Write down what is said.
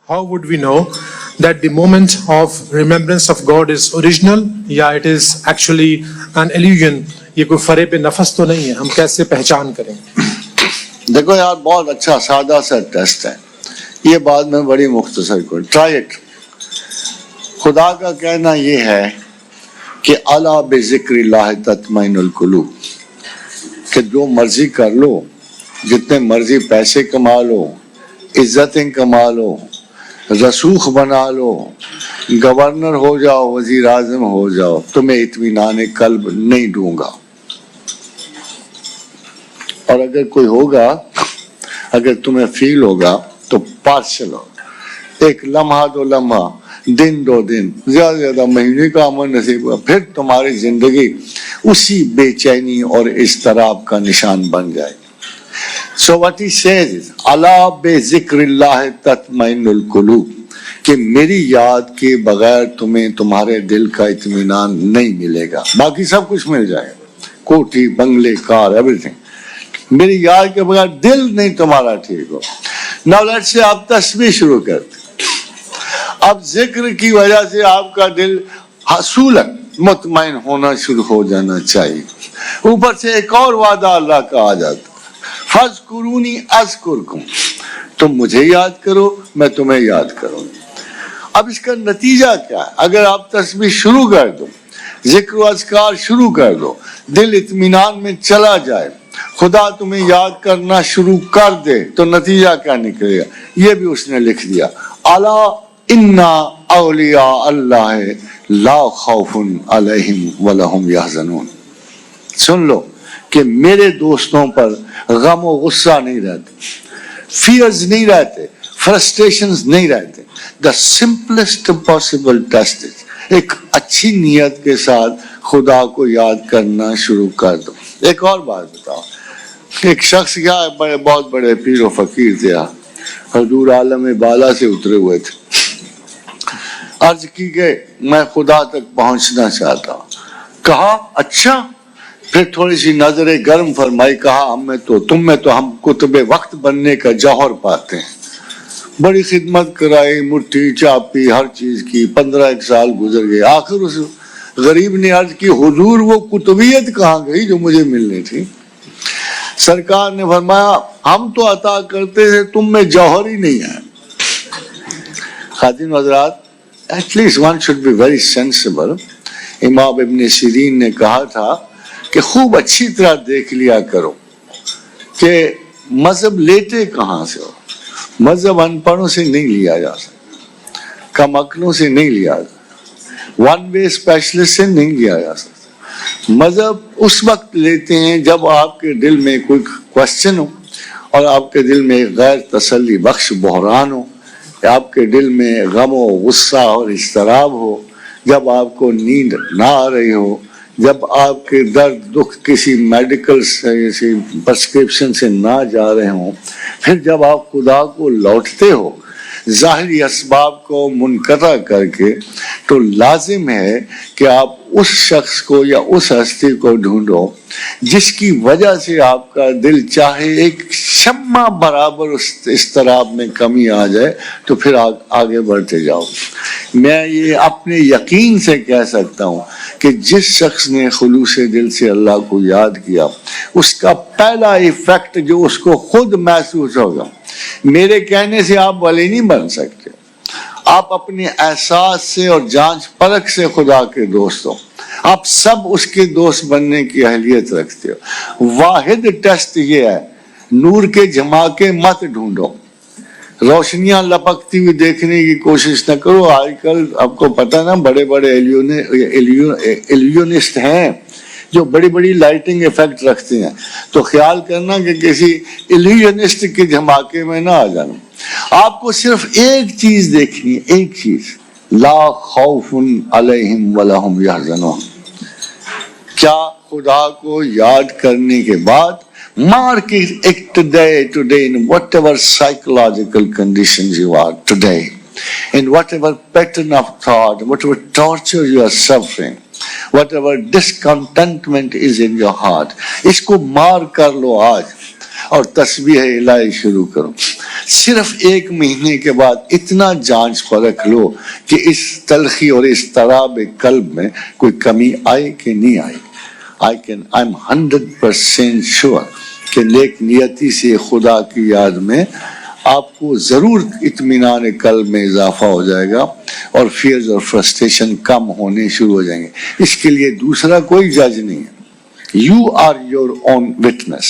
how would we know that the moment of remembrance of God is original یا it is actually an illusion؟ یہ کوئی فریب نفس تو نہیں ہے، ہم کیسے پہچان کریں؟ دیکھو یار، بہت اچھا سادہ سا ٹیسٹ ہے یہ، بات میں بڑی مختصر کو ٹرائی اٹ۔ خدا کا کہنا یہ ہے کہ الا بذکر اللہ تطمئن القلوب، کہ جو مرضی کر لو، جتنے مرضی پیسے کما لو، عزتیں کما لو، رسوخ بنا لو، گورنر ہو جاؤ، وزیر اعظم ہو جاؤ، تمہیں اطمینان قلب نہیں دوں گا۔ اور اگر کوئی ہوگا، اگر تمہیں فیل ہوگا تو پارشل ہوگا، ایک لمحہ دو لمحہ، دن دو دن، زیادہ زیادہ مہینے کا عمر نصیب ہوا، پھر تمہاری زندگی اسی بے چینی اور اضطراب کا نشان بن جائے گی۔ So what he says is الا بذکر اللہ تطمئن القلوب، کہ میری یاد کے بغیر تمہیں تمہارے دل کا اطمینان نہیں ملے گا، باقی سب کچھ مل جائے گا، کوٹھی بنگلے کار ایوریتھنگ، میری یاد کے بغیر دل نہیں تمہارا ٹھیک ہو۔ Now let's say آپ تسبیح شروع کرتے، اب ذکر کی وجہ سے آپ کا دل حصولاً مطمئن ہونا شروع ہو جانا چاہیے۔ اوپر سے ایک اور وعدہ اللہ کا آ جاتا، فَاذْكُرُونِي أَذْكُرْكُمْ، تم مجھے یاد کرو میں تمہیں یاد کروں۔ اب اس کا نتیجہ کیا ہے؟ اگر آپ تسبیح شروع کر دو، ذکر و اذکار شروع کر دو، دل اطمینان میں چلا جائے، خدا تمہیں یاد کرنا شروع کر دے، تو نتیجہ کیا نکلے گا؟ یہ بھی اس نے لکھ دیا، الا ان اولیاء اللہ لا خوف علیہم ولا هم یحزنون۔ سن لو کہ میرے دوستوں پر غم و غصہ نہیں رہتے، فیئرز نہیں رہتے، فرسٹریشنز نہیں رہتے۔ دا سمپلسٹ پاسبل ٹیسٹ، ایک اچھی نیت کے ساتھ خدا کو یاد کرنا شروع کر دو۔ ایک اور بات بتاؤ، ایک شخص کیا بہت بڑے پیر و فقیر تھے، حضور عالم بالا سے اترے ہوئے تھے، عرض کی کہ میں خدا تک پہنچنا چاہتا ہوں۔ کہا اچھا، پھر تھوڑی سی نظریں گرم فرمائی، کہا تم میں تو ہم کتب وقت بننے کا جوہر پاتے ہیں۔ بڑی خدمت کرائی، مٹھی چاپی، ہر چیز کی، 15 سال گزر گئے۔ آخر اس غریب نے عرض کی، حضور وہ کتبیت کہاں گئی جو مجھے ملنی تھی؟ سرکار نے فرمایا، ہم تو عطا کرتے تھے، تم میں جوہر ہی نہیں ہے۔ خاتون حضرات، at least one should be very sensible۔ امام ابن سیرین نے کہا تھا کہ خوب اچھی طرح دیکھ لیا کرو کہ مذہب لیتے کہاں سے ہو۔ مذہب ان پڑھوں سے نہیں لیا جا سکتا، کم عقلوں سے نہیں لیا جا سکتا، ون وے اسپیشلسٹ سے نہیں لیا جا سکتا۔ مذہب اس وقت لیتے ہیں جب آپ کے دل میں کوئی کوشچن ہو، اور آپ کے دل میں غیر تسلی بخش بحران ہو، آپ کے دل میں غم و غصہ اور اضطراب ہو، جب آپ کو نیند نہ آ رہی ہو، جب آپ کے درد دکھ کسی میڈیکل پرسکرپشن سے نہ جا رہے ہوں، پھر جب آپ خدا کو لوٹتے ہو ظاہری اسباب کو منقطع کر کے، تو لازم ہے کہ آپ اس شخص کو یا اس ہستی کو ڈھونڈو جس کی وجہ سے آپ کا دل چاہے ایک شمع برابر اس اضطراب میں کمی آ جائے، تو پھر آگے بڑھتے جاؤ۔ میں یہ اپنے یقین سے کہہ سکتا ہوں کہ جس شخص نے خلوص دل سے اللہ کو یاد کیا، اس کا پہلا ایفیکٹ جو اس کو خود محسوس ہوگا، میرے کہنے سے آپ ولی نہیں بن سکتے، آپ اپنے احساس سے اور جانچ پرکھ سے خدا کے دوست ہو، آپ سب اس کے دوست بننے کی اہلیت رکھتے ہو۔ واحد ٹیسٹ یہ ہے، نور کے جھماکے مت ڈھونڈو، روشنیاں لپکتی ہوئی دیکھنے کی کوشش نہ کرو۔ آج کل آپ کو پتہ نا، بڑے بڑے ایلیونسٹ ہیں جو بڑی بڑی لائٹنگ ایفیکٹ رکھتے ہیں، تو خیال کرنا کہ کسی ایلیونسٹ کے دھماکے میں نہ آ جانا۔ آپ کو صرف ایک چیز دیکھنی ہے، ایک چیز، لا خوف علیہم ولا هم یحزنون۔ کیا خدا کو یاد کرنے کے بعد mark it today in whatever psychological conditions you are today, in whatever pattern of thought, whatever torture you are suffering, whatever discontentment is in your heart, اس کو مار کر لو آج۔ اور تسبیح الہی شروع کرو. صرف 1 مہینے کے بعد اتنا جانچ پرکھ لو کہ اس تلخی اور اس اضطراب قلب میں کوئی کمی آئی کہ نہیں آئی. I'm 100% sure کہ نیک نیتی سے خدا کی یاد میں آپ کو ضرور اطمینان قلب میں اضافہ ہو جائے گا اور فیئرز اور فرسٹریشن کم ہونے شروع ہو جائیں گے. اس کے لیے دوسرا کوئی جج نہیں ہے. You are your own witness.